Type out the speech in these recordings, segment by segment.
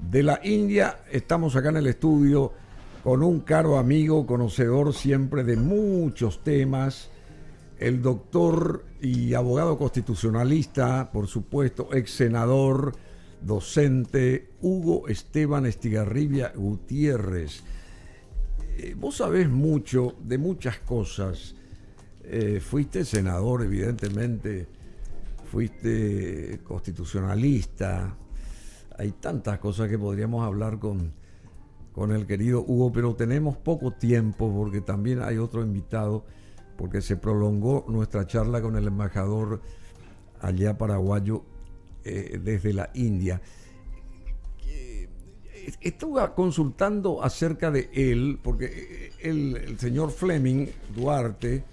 de la India. Estamos acá en el estudio con un caro amigo, conocedor siempre de muchos temas, el doctor y abogado constitucionalista, por supuesto, ex senador, docente, Hugo Esteban Estigarribia Gutiérrez. Vos sabés mucho de muchas cosas. Fuiste senador, evidentemente, fuiste constitucionalista. Hay tantas cosas que podríamos hablar con el querido Hugo, pero tenemos poco tiempo porque también hay otro invitado, porque se prolongó nuestra charla con el embajador allá paraguayo desde la India. Estuve consultando acerca de él, porque el señor Fleming Duarte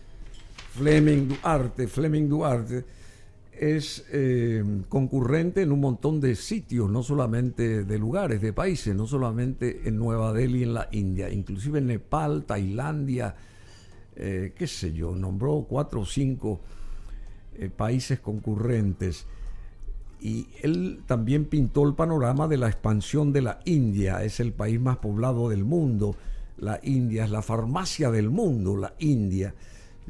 es concurrente en un montón de sitios, no solamente de lugares, de países, no solamente en Nueva Delhi, en la India, inclusive en Nepal, Tailandia, qué sé yo, nombró 4 o 5 países concurrentes. Y él también pintó el panorama de la expansión de la India. Es el país más poblado del mundo. La India es la farmacia del mundo, la India.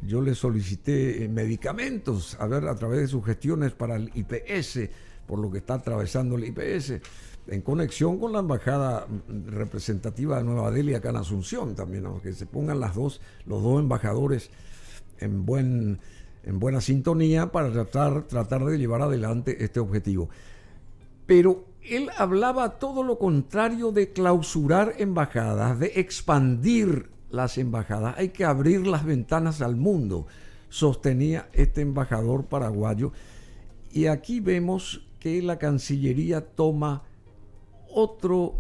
Yo le solicité medicamentos, a través de sus gestiones para el IPS, por lo que está atravesando el IPS, en conexión con la embajada representativa de Nueva Delhi acá en Asunción también, ¿no? Que se pongan los dos embajadores en buena sintonía para tratar de llevar adelante este objetivo. Pero él hablaba todo lo contrario de clausurar embajadas, de expandir las embajadas. Hay que abrir las ventanas al mundo, sostenía este embajador paraguayo. Y aquí vemos que la Cancillería toma otro,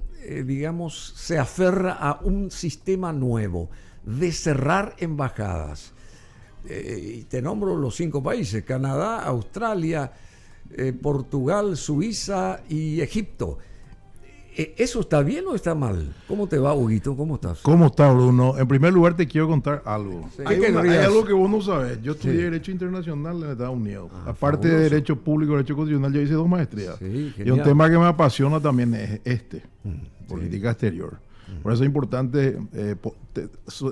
se aferra a un sistema nuevo de cerrar embajadas. Y te nombro los 5 países: Canadá, Australia, Portugal, Suiza y Egipto. ¿Eso está bien o está mal? ¿Cómo te va, Huguito? ¿Cómo estás? ¿Cómo está, Bruno? En primer lugar, te quiero contar algo. Sí. Hay algo que vos no sabés. Yo estudié Derecho Internacional en Estados Unidos. Aparte fabuloso. de Derecho Público y Derecho Constitucional, yo hice 2 maestrías. Sí, y un tema que me apasiona también es política exterior. Por eso es importante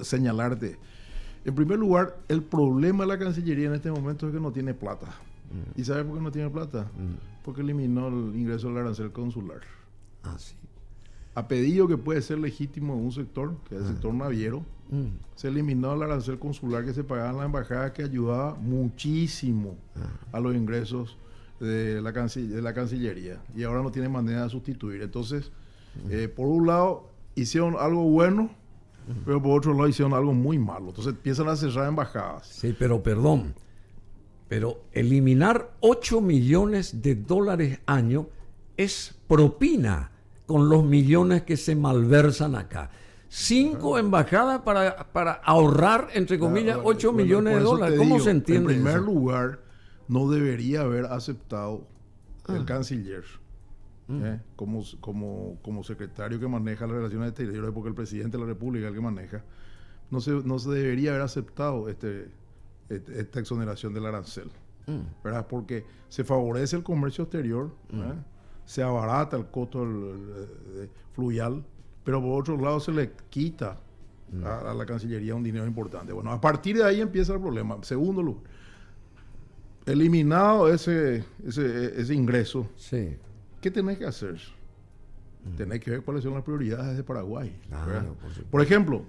señalarte. En primer lugar, el problema de la Cancillería en este momento es que no tiene plata. ¿Y sabes por qué no tiene plata? Porque eliminó el ingreso del arancel consular. Sí. A pedido que puede ser legítimo en un sector, que es el sector naviero, se eliminó el arancel consular que se pagaba en la embajada, que ayudaba muchísimo a los ingresos de la Cancillería. Y ahora no tiene manera de sustituir. Entonces, por un lado, hicieron algo bueno, pero por otro lado hicieron algo muy malo. Entonces empiezan a cerrar embajadas. Sí, pero perdón. Pero eliminar $8 millones año es propina con los millones que se malversan acá. 5 embajadas para ahorrar, entre comillas, $8 millones. ¿Cómo se entiende eso? En primer lugar, no debería haber aceptado el canciller como secretario que maneja las relaciones exteriores, porque el presidente de la República es el que maneja. No se debería haber aceptado esta exoneración del arancel, ¿verdad? Porque se favorece el comercio exterior, se abarata el costo fluvial, pero por otro lado se le quita a la Cancillería un dinero importante. Bueno, a partir de ahí empieza el problema. Segundo lugar, eliminado ese ingreso, ¿qué tenés que hacer? Tenés que ver cuáles son las prioridades de Paraguay. Por ejemplo,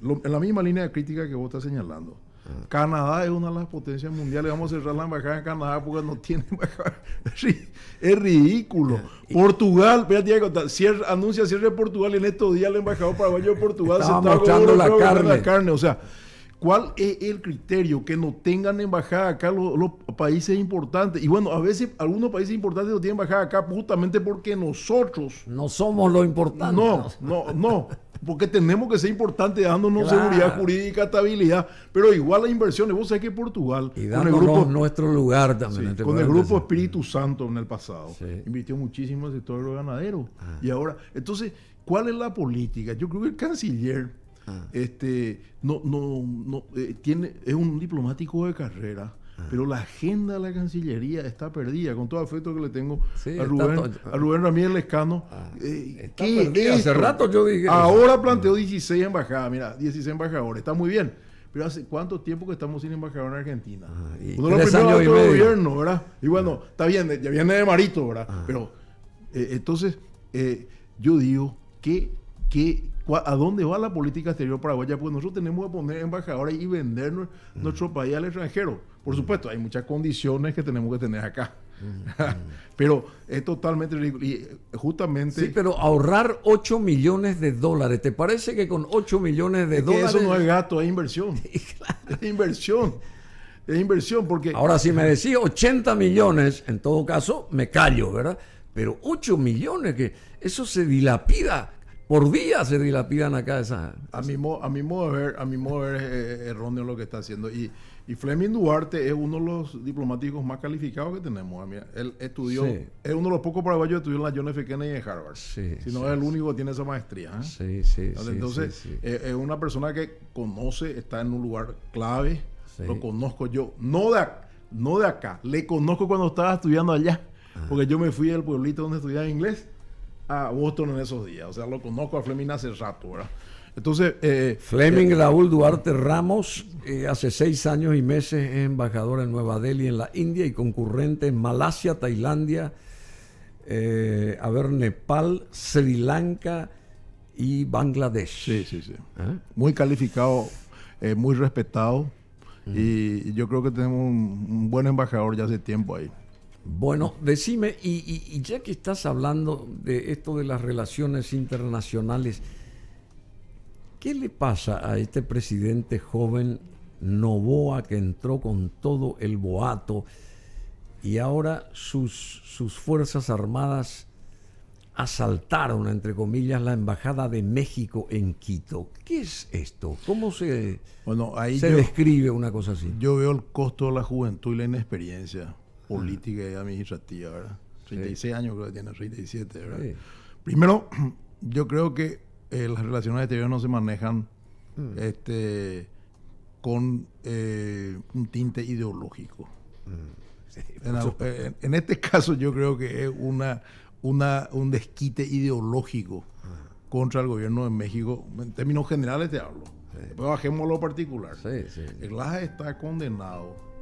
en la misma línea de crítica que vos estás señalando, Canadá es una de las potencias mundiales. Vamos a cerrar la embajada en Canadá porque no tiene embajada. Es ridículo. Portugal, anuncia cierre de Portugal, y en estos días el embajador paraguayo de Portugal estaba mostrando la carne. O sea, ¿cuál es el criterio? Que no tengan embajada acá los países importantes. Y bueno, a veces algunos países importantes no tienen embajada acá justamente porque nosotros no somos lo importante. No. Porque tenemos que ser importantes, dándonos seguridad jurídica, estabilidad, pero igual las inversiones. Vos sabés que Portugal, y dándonos nuestro lugar también. Con el grupo Espíritu Santo en el pasado, invirtió muchísimo en el sector ganadero. Y ahora, entonces, ¿cuál es la política? Yo creo que el canciller es un diplomático de carrera, pero la agenda de la Cancillería está perdida, con todo el afecto que le tengo Sí, a Rubén Ramírez Lescano. Está ¿Qué perdida. es Hace esto? rato yo dije Ahora eso. planteó 16 embajadas, mira, 16 embajadores, está muy bien. Pero ¿hace cuánto tiempo que estamos sin embajador en Argentina? Y Uno de los 3 primeros años y actos de medio. gobierno, ¿verdad? Y bueno, está bien, ya viene de Marito, ¿verdad? Pero entonces, yo digo, ¿a dónde va la política exterior paraguaya? Pues nosotros tenemos que poner embajadores y vender nuestro país al extranjero. Por supuesto, hay muchas condiciones que tenemos que tener acá. Pero es totalmente ridículo. Y justamente... Sí, pero ahorrar $8 millones, ¿te parece que con $8 millones que dólares? eso no es gasto, es inversión. Es inversión. Es inversión porque... Ahora, si me decís 80 millones, en todo caso, me callo, ¿verdad? Pero 8 millones, que eso se dilapida. Por día se dilapidan acá esas... A mi modo de ver es erróneo lo que está haciendo. Y Fleming Duarte es uno de los diplomáticos más calificados que tenemos. Mira, él estudió, Sí. es uno de los pocos paraguayos que estudió en la John F. Kennedy y en Harvard. Sí, Si no sí, es el único que tiene esa maestría. Sí. Entonces, sí. es una persona que conoce, está en un lugar clave. Sí. Lo conozco yo, no de acá. Le conozco cuando estaba estudiando allá. Porque yo me fui del pueblito donde estudiaba inglés a Boston en esos días. O sea, lo conozco a Fleming hace rato, ¿verdad? Entonces... Fleming Raúl Duarte Ramos, hace 6 años y meses es embajador en Nueva Delhi, en la India, y concurrente en Malasia, Tailandia, Nepal, Sri Lanka y Bangladesh. Sí. Muy calificado, muy respetado. Y yo creo que tenemos un buen embajador ya hace tiempo ahí. Bueno, decime, y ya que estás hablando de esto de las relaciones internacionales, ¿qué le pasa a este presidente joven Noboa que entró con todo el boato y ahora sus Fuerzas Armadas asaltaron, entre comillas, la Embajada de México en Quito? ¿Qué es esto? ¿Cómo se describe una cosa así? Yo veo el costo de la juventud y la inexperiencia política y administrativa, ¿verdad? 36 años creo que tiene, 37, ¿verdad? Sí. Primero, yo creo que las relaciones exteriores no se manejan con un tinte ideológico. Sí, en este caso yo creo que es un desquite ideológico contra el gobierno de México. En términos generales te hablo. Después bajemos a lo particular. El Laja está condenado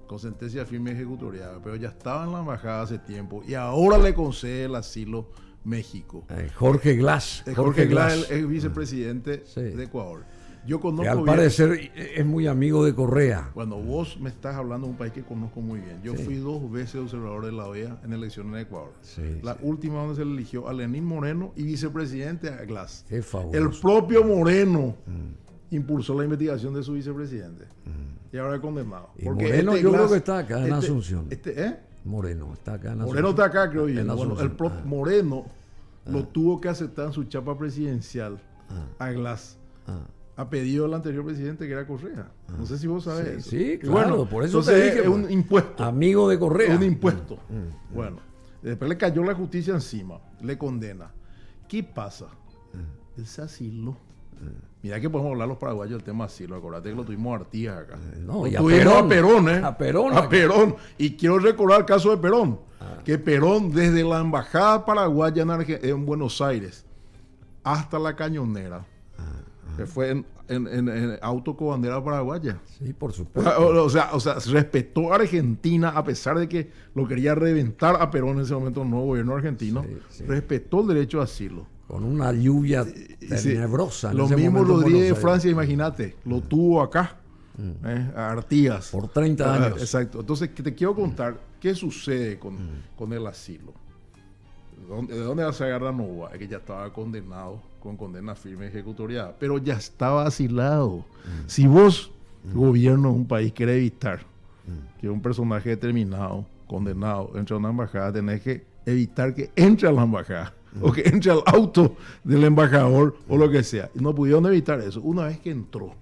con sentencia firme ejecutoriada, pero ya estaba en la embajada hace tiempo y ahora le concede el asilo México. Jorge Glass. Jorge Glass es vicepresidente de Ecuador. Yo conozco que al parecer es muy amigo de Correa. Cuando vos me estás hablando de un país que conozco muy bien. Yo fui 2 veces observador de la OEA en elecciones en Ecuador. La última donde se le eligió a Lenín Moreno y vicepresidente a Glass. Qué fabuloso. El propio Moreno impulsó la investigación de su vicepresidente. Y ahora es condenado. Y Moreno yo creo que está acá en Asunción. Moreno está acá en Asunción. Moreno está acá, creo yo. Bueno, el propio Moreno lo tuvo que aceptar en su chapa presidencial a Glass. A pedido del anterior presidente, que era Correa. No sé si vos sabés eso. Sí, claro. Bueno, por eso te dije, es un impuesto. Amigo de Correa. Es un impuesto. Bueno, después le cayó la justicia encima. Le condena. ¿Qué pasa? Él se asiló. Mira que podemos hablar los paraguayos del tema asilo. Acordate que lo tuvimos a Artigas acá. No, lo y tuvimos a Perón, a Perón. Y quiero recordar el caso de Perón. Que Perón, desde la embajada paraguaya en Buenos Aires hasta la Cañonera, que fue en auto con bandera paraguaya. Sí, por supuesto. O sea, respetó a Argentina a pesar de que lo quería reventar a Perón en ese momento el nuevo gobierno argentino. Respetó el derecho a asilo. Con una lluvia tenebrosa. Lo mismo Rodríguez de Francia, imagínate, lo tuvo acá, a Artigas. Por 30 años. Exacto. Entonces, te quiero contar qué sucede con el asilo. ¿De dónde se agarra Noboa? Es que ya estaba condenado con condena firme ejecutoriada, pero ya estaba asilado. Si vos, gobierno de un país, quiere evitar que un personaje determinado, condenado, entre a una embajada, tenés que evitar que entre a la embajada o que entre al auto del embajador o lo que sea. Y no pudieron evitar eso. Una vez que entró,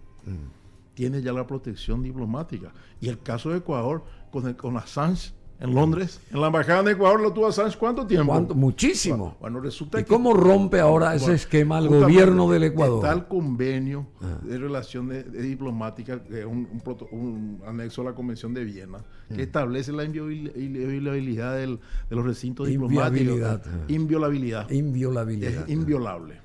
tiene ya la protección diplomática. Y el caso de Ecuador, con Assange, En Londres, en la embajada de Ecuador lo tuvo Assange, ¿cuánto tiempo? Muchísimo. Bueno, resulta ¿Y que... cómo rompe ahora ese esquema el gobierno del Ecuador? Está el convenio de relaciones diplomáticas, que es un anexo a la Convención de Viena, que establece la inviolabilidad de los recintos diplomáticos. Inviolabilidad. Es inviolable.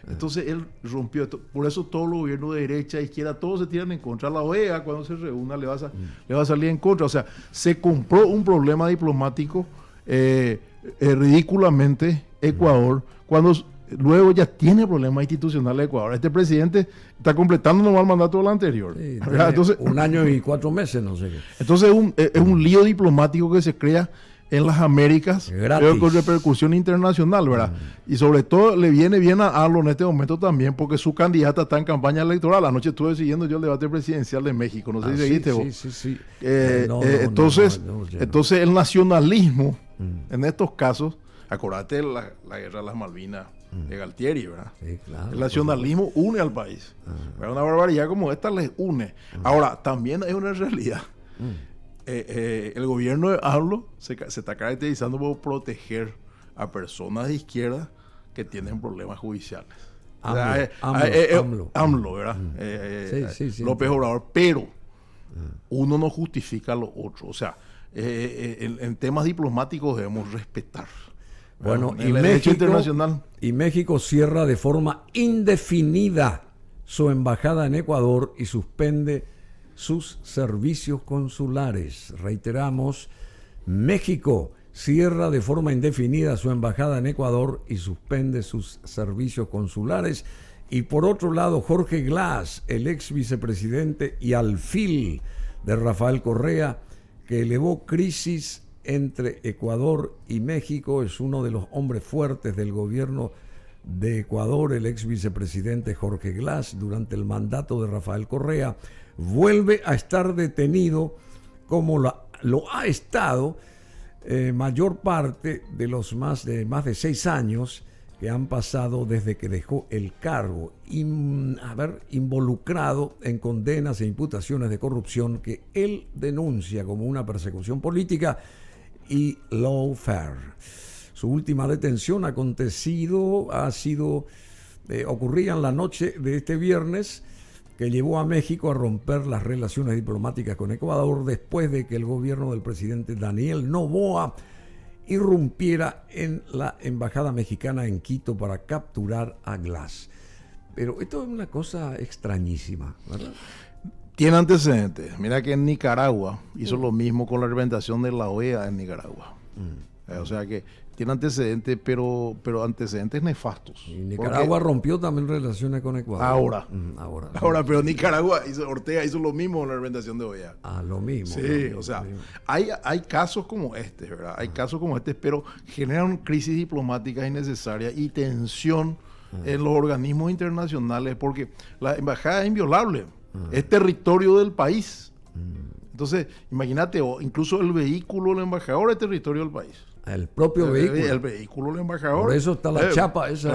Entonces él rompió esto. Por eso todos los gobiernos de derecha e izquierda, todos se tiran en contra. La OEA, cuando se reúna, le va a salir en contra. O sea, se compró un problema diplomático ridículamente Ecuador, cuando luego ya tiene problemas institucionales Ecuador. Este presidente está completando nomás el mandato del anterior. Sí, entonces, 1 año y 4 meses, no sé qué. Entonces es un lío diplomático que se crea en las Américas, pero con repercusión internacional, ¿verdad? Y sobre todo le viene bien a AMLO en este momento también, porque su candidata está en campaña electoral. Anoche estuve siguiendo yo el debate presidencial de México, no sé si seguiste vos. Sí. Entonces el nacionalismo, en estos casos, acordate de la guerra de las Malvinas de Galtieri, ¿verdad? Sí, claro. El nacionalismo une al país. Una barbaridad como esta les une. Ahora, también hay una realidad. El gobierno de AMLO se está caracterizando por proteger a personas de izquierda que tienen problemas judiciales. AMLO, ¿verdad? Sí, López Obrador, pero uno no justifica lo otro. O sea, en temas diplomáticos debemos respetar. Bueno, el derecho internacional. Y México cierra de forma indefinida su embajada en Ecuador y suspende sus servicios consulares. Reiteramos, México cierra de forma indefinida su embajada en Ecuador y suspende sus servicios consulares. Y por otro lado, Jorge Glass, el ex vicepresidente y alfil de Rafael Correa, que elevó crisis entre Ecuador y México, es uno de los hombres fuertes del gobierno de Ecuador, el ex vicepresidente Jorge Glass, durante el mandato de Rafael Correa, vuelve a estar detenido como lo ha estado mayor parte de los más de 6 años que han pasado desde que dejó el cargo, involucrado en condenas e imputaciones de corrupción que él denuncia como una persecución política y lawfare. Su última detención ocurría en la noche de este viernes, que llevó a México a romper las relaciones diplomáticas con Ecuador después de que el gobierno del presidente Daniel Noboa irrumpiera en la embajada mexicana en Quito para capturar a Glass. Pero esto es una cosa extrañísima, ¿verdad? Tiene antecedentes. Mira que en Nicaragua hizo lo mismo con la representación de la OEA en Nicaragua. O sea que tiene antecedentes, pero antecedentes nefastos. Y Nicaragua rompió también relaciones con Ecuador. Ahora, pero Nicaragua, Ortega hizo lo mismo con la representación de OEA. Lo mismo. Sí, o sea, hay casos como este, ¿verdad? Hay casos como este, pero generan crisis diplomáticas innecesarias y tensión en los organismos internacionales, porque la embajada es inviolable. Es territorio del país. Entonces, imagínate, incluso el vehículo del embajador es territorio del país. El propio vehículo. El vehículo del embajador. Por eso está la chapa esa.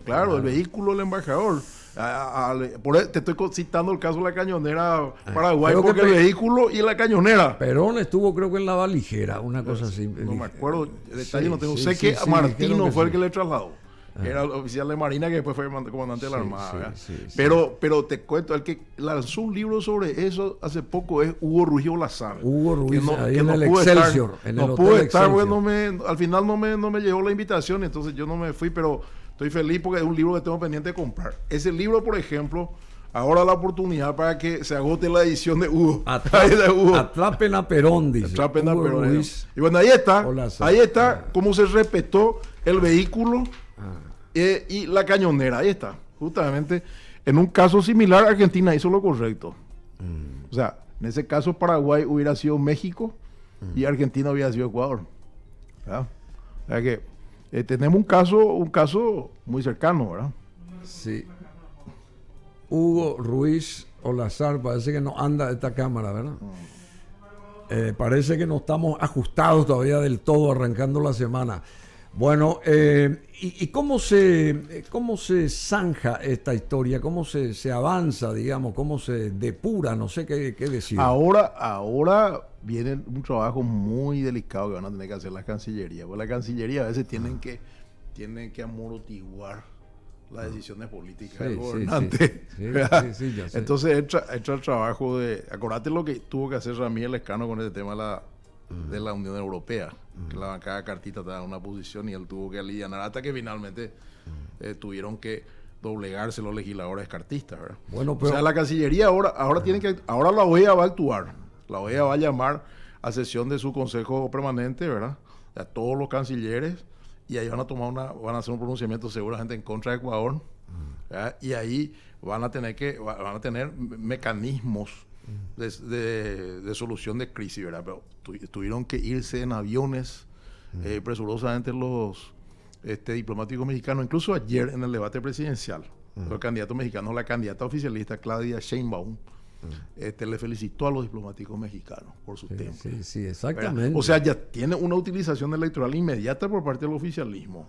Claro, el vehículo del embajador. Te estoy citando el caso de la cañonera Paraguay, porque el vehículo y la cañonera. Perón estuvo, creo que en la valijera, una cosa así. No me acuerdo, el detalle no tengo. Sé que Martino fue el que le trasladó. Era el oficial de Marina que después fue comandante de la Armada. Pero te cuento, el que lanzó un libro sobre eso hace poco es Hugo Ruiz Olazar. Hugo Ruiz, que en el Excelsior. No pude estar, porque al final no me llegó la invitación, entonces yo no me fui, pero estoy feliz porque es un libro que tengo pendiente de comprar. Ese libro, por ejemplo, ahora la oportunidad para que se agote la edición de Hugo. Atrapen a Perón, dice. Atrapen a Perón. Y bueno, ahí está cómo se respetó el vehículo y la cañonera. Ahí está. Justamente, en un caso similar, Argentina hizo lo correcto. O sea, en ese caso Paraguay hubiera sido México y Argentina hubiera sido Ecuador. ¿Verdad? O sea que tenemos un caso muy cercano, ¿verdad? Sí. Hugo Ruiz Olazar, parece que no anda esta cámara, ¿verdad? Parece que no estamos ajustados todavía del todo arrancando la semana. Bueno, ¿y cómo se zanja esta historia? ¿Cómo se avanza, digamos? ¿Cómo se depura? No sé qué decir. Ahora viene un trabajo muy delicado que van a tener que hacer la Cancillería. Porque la Cancillería a veces tienen que amortiguar las decisiones políticas del gobernante. Ya sé. Entonces entra el trabajo de... Acordate lo que tuvo que hacer Ramírez Lescano con este tema de la Unión Europea. Que la bancada cartista estaba en una posición y él tuvo que alivianar hasta que finalmente tuvieron que doblegarse los legisladores cartistas, ¿verdad? Bueno, pero... O sea, la Cancillería ahora la OEA va a actuar. La OEA va a llamar a sesión de su consejo permanente, ¿verdad? A todos los cancilleres, y ahí van a hacer un pronunciamiento seguramente en contra de Ecuador, ¿verdad? Y ahí van a tener mecanismos de solución de crisis, ¿verdad? Pero tuvieron que irse en aviones presurosamente los diplomáticos mexicanos. Incluso ayer en el debate presidencial, los candidatos mexicanos, la candidata oficialista Claudia Sheinbaum le felicitó a los diplomáticos mexicanos por su tiempo. Sí, exactamente. O sea, ya tiene una utilización electoral inmediata por parte del oficialismo.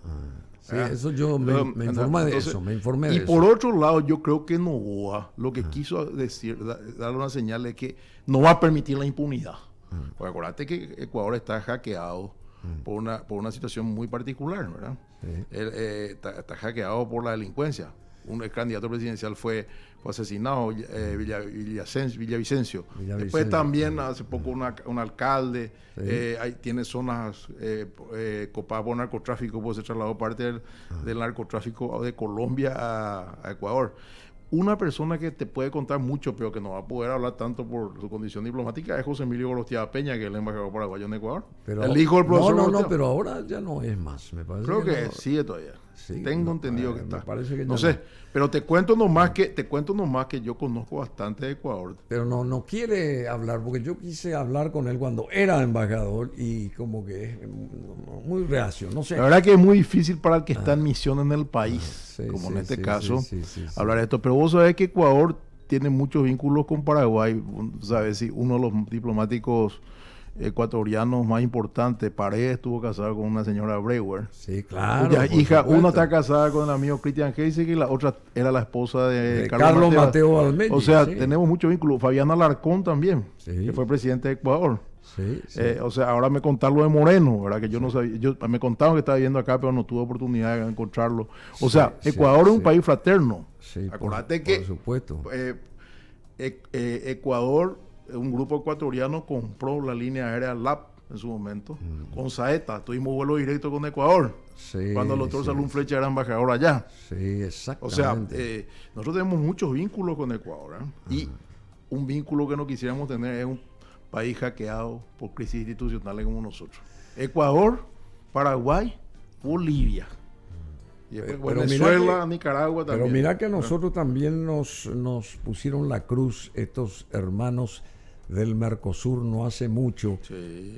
Sí, eso yo me informé de eso, me informé de eso. Y por otro lado, yo creo que Noboa lo que quiso decir, darle una señal de que no va a permitir la impunidad. Porque acuérdate que Ecuador está hackeado por una situación muy particular, ¿verdad? Está hackeado por la delincuencia. Un candidato presidencial fue asesinado, Villavicencio. Después también hace poco un alcalde, tiene zonas copadas por narcotráfico, pues se trasladó parte del narcotráfico de Colombia a Ecuador. Una persona que te puede contar mucho, pero que no va a poder hablar tanto por su condición diplomática, es José Emilio Gorostiaga Peña, que es el embajador paraguayo en Ecuador. Pero, el hijo del profesor No, pero ahora ya no es más, me parece. Creo que sigue todavía. Sí, Tengo entendido que está. Me parece que no sé, pero te cuento nomás que yo conozco bastante de Ecuador. Pero no quiere hablar, porque yo quise hablar con él cuando era embajador y como que es muy reacio, no sé. La verdad que es muy difícil para el que está en misión en el país, como en este caso, hablar de esto. Pero vos sabés que Ecuador tiene muchos vínculos con Paraguay. Sabes, si uno de los diplomáticos ecuatorianos más importantes, Paredes, estuvo casado con una señora Brewer. Sí, claro. Cuya hija, una está casada con el amigo Christian Heisig y la otra era la esposa de Carlos Mateo Almeida. O sea, tenemos muchos vínculos. Fabián Alarcón también, que fue presidente de Ecuador. O sea, ahora me contaron lo de Moreno, ¿verdad? Que yo no sabía, me contaron que estaba viviendo acá, pero no tuve oportunidad de encontrarlo. O sea, Ecuador es un país fraterno. Acuérdate que, por supuesto. Ecuador, un grupo ecuatoriano compró la línea aérea LAP en su momento, con Saeta. Tuvimos vuelo directo con Ecuador, cuando el doctor Salún Flecha era embajador allá. Sí, exactamente. O sea, nosotros tenemos muchos vínculos con Ecuador, y un vínculo que no quisiéramos tener es un país hackeado por crisis institucionales como nosotros. Ecuador, Paraguay, Bolivia. Y después Venezuela, Nicaragua también. Pero mira que nosotros también nos pusieron la cruz estos hermanos del Mercosur no hace mucho,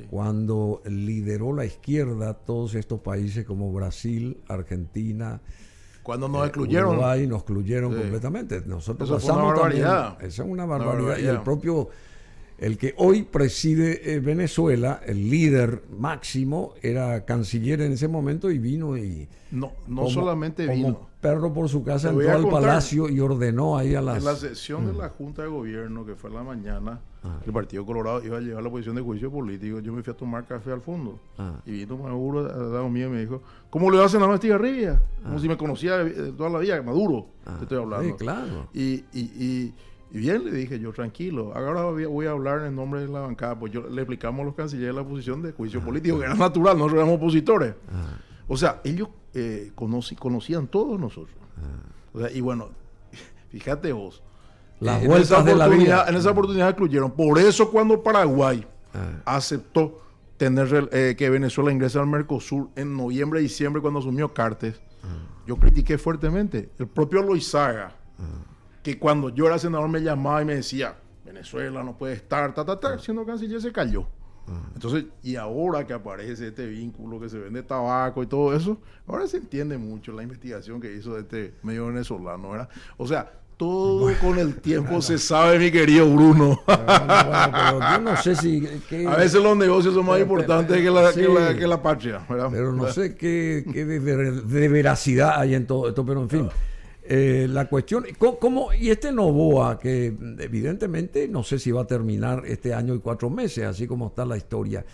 cuando lideró la izquierda todos estos países como Brasil, Argentina, cuando nos excluyeron, Uruguay, nos excluyeron completamente. Nosotros eso pasamos fue una barbaridad. También, esa es una barbaridad. Y el que hoy preside Venezuela, el líder máximo, era canciller en ese momento y vino y... No solamente vino. Como perro por su casa, entró al palacio y ordenó ahí a las... En la sesión de la Junta de Gobierno, que fue en la mañana, el Partido Colorado iba a llevar la posición de juicio político. Yo me fui a tomar café al fondo. Y vino Maduro al lado mío y me dijo, ¿cómo le hacen a la cigarrilla? Como si me conocía de toda la vida, Maduro, te estoy hablando. Sí, claro. Y bien, le dije yo, tranquilo, ahora voy a hablar en nombre de la bancada. Pues yo le explicamos a los cancilleres la posición de juicio político, que era natural, nosotros éramos opositores. O sea, ellos conocían todos nosotros. O sea, y bueno, fíjate vos, las vueltas de la vida. En esa oportunidad excluyeron. Por eso cuando Paraguay aceptó tener que Venezuela ingrese al Mercosur en noviembre, diciembre, cuando asumió Cartes, yo critiqué fuertemente. El propio Loizaga, que cuando yo era senador me llamaba y me decía, Venezuela no puede estar, siendo canciller, se cayó. Entonces, y ahora que aparece este vínculo que se vende tabaco y todo eso, ahora se entiende mucho la investigación que hizo de este medio venezolano, ¿verdad? O sea, todo con el tiempo se sabe, mi querido Bruno. Pero yo no sé si... a veces los negocios son más importantes que la patria, ¿verdad? Pero no sé qué de veracidad hay en todo esto, pero en fin. La cuestión, y este Noboa, que evidentemente no sé si va a terminar este año y 4 meses, así como está la historia,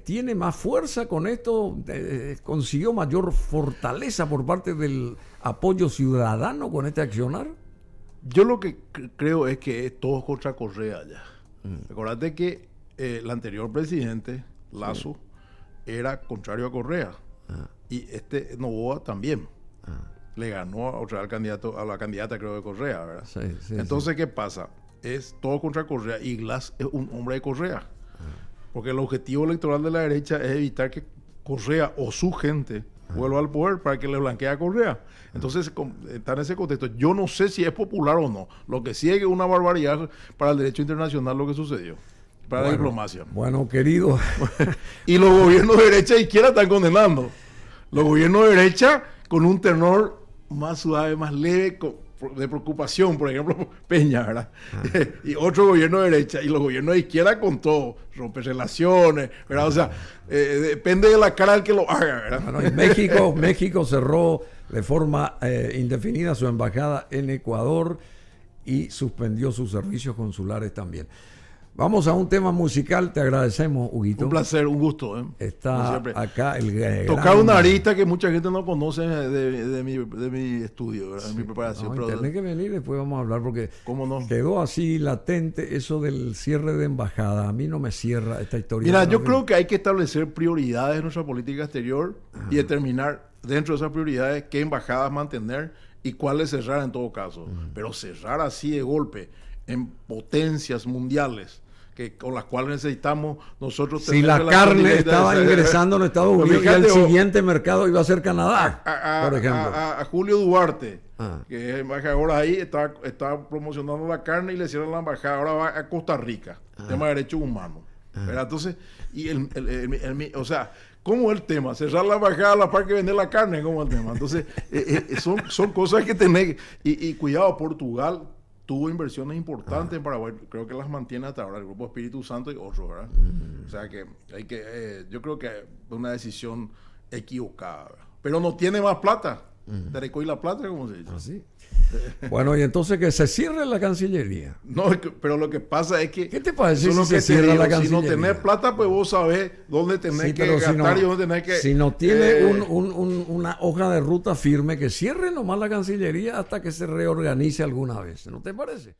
¿tiene más fuerza con esto? ¿Consiguió mayor fortaleza por parte del apoyo ciudadano con este accionar? Yo lo que creo es que es todo contra Correa ya. Recordate que el anterior presidente, Lasso, era contrario a Correa. Y este Noboa también. Le ganó a la candidata, creo, de Correa, ¿verdad? Entonces, ¿qué pasa? Es todo contra Correa y Glass es un hombre de Correa. Porque el objetivo electoral de la derecha es evitar que Correa o su gente vuelva al poder para que le blanquee a Correa. Entonces, está en ese contexto. Yo no sé si es popular o no. Lo que sí es que una barbaridad para el derecho internacional lo que sucedió. Para la diplomacia. Bueno, querido. Y los gobiernos de derecha e izquierda están condenando. Los gobiernos de derecha con un tenor más suave, más leve, de preocupación, por ejemplo, Peña, ¿verdad? Y otro gobierno de derecha, y los gobiernos de izquierda con todo, romper relaciones, ¿verdad? O sea, depende de la cara del que lo haga, ¿verdad? Bueno, y México cerró de forma indefinida su embajada en Ecuador y suspendió sus servicios consulares también. Vamos a un tema musical, te agradecemos, Huguito. Un placer, un gusto. Está acá el tocar una arista que mucha gente no conoce de mi estudio, ¿verdad? De mi preparación. No, pero tenés que venir, después vamos a hablar, porque ¿cómo no? Quedó así latente eso del cierre de embajada. A mí no me cierra esta historia. Mira, yo creo que hay que establecer prioridades en nuestra política exterior y determinar dentro de esas prioridades qué embajadas mantener y cuáles cerrar en todo caso. Pero cerrar así de golpe en potencias mundiales con las cuales necesitamos nosotros tener. Si la carne estaba ingresando en Estados Unidos y el siguiente mercado iba a ser Canadá, por ejemplo. A Julio Duarte, que es embajador ahí, está promocionando la carne y le cierran la embajada. Ahora va a Costa Rica, tema de derechos humanos. Entonces, y o sea, ¿cómo es el tema? Cerrar la embajada a la par que vender la carne, ¿cómo es el tema? Entonces, son cosas que tener. Y cuidado, Portugal tuvo inversiones importantes en Paraguay, creo que las mantiene hasta ahora el Grupo Espíritu Santo y otros, ¿verdad? O sea que yo creo que es una decisión equivocada, ¿verdad? Pero no tiene más plata. Te recoge la plata, como se dice. ¿Así? Bueno, y entonces que se cierre la Cancillería. No, pero lo que pasa es que... ¿Qué te parece si se cierra la Cancillería? Si no tenés plata, pues vos sabés dónde tenés que gastar y dónde tenés que... Si no tiene una hoja de ruta firme, que cierre nomás la Cancillería hasta que se reorganice alguna vez. ¿No te parece?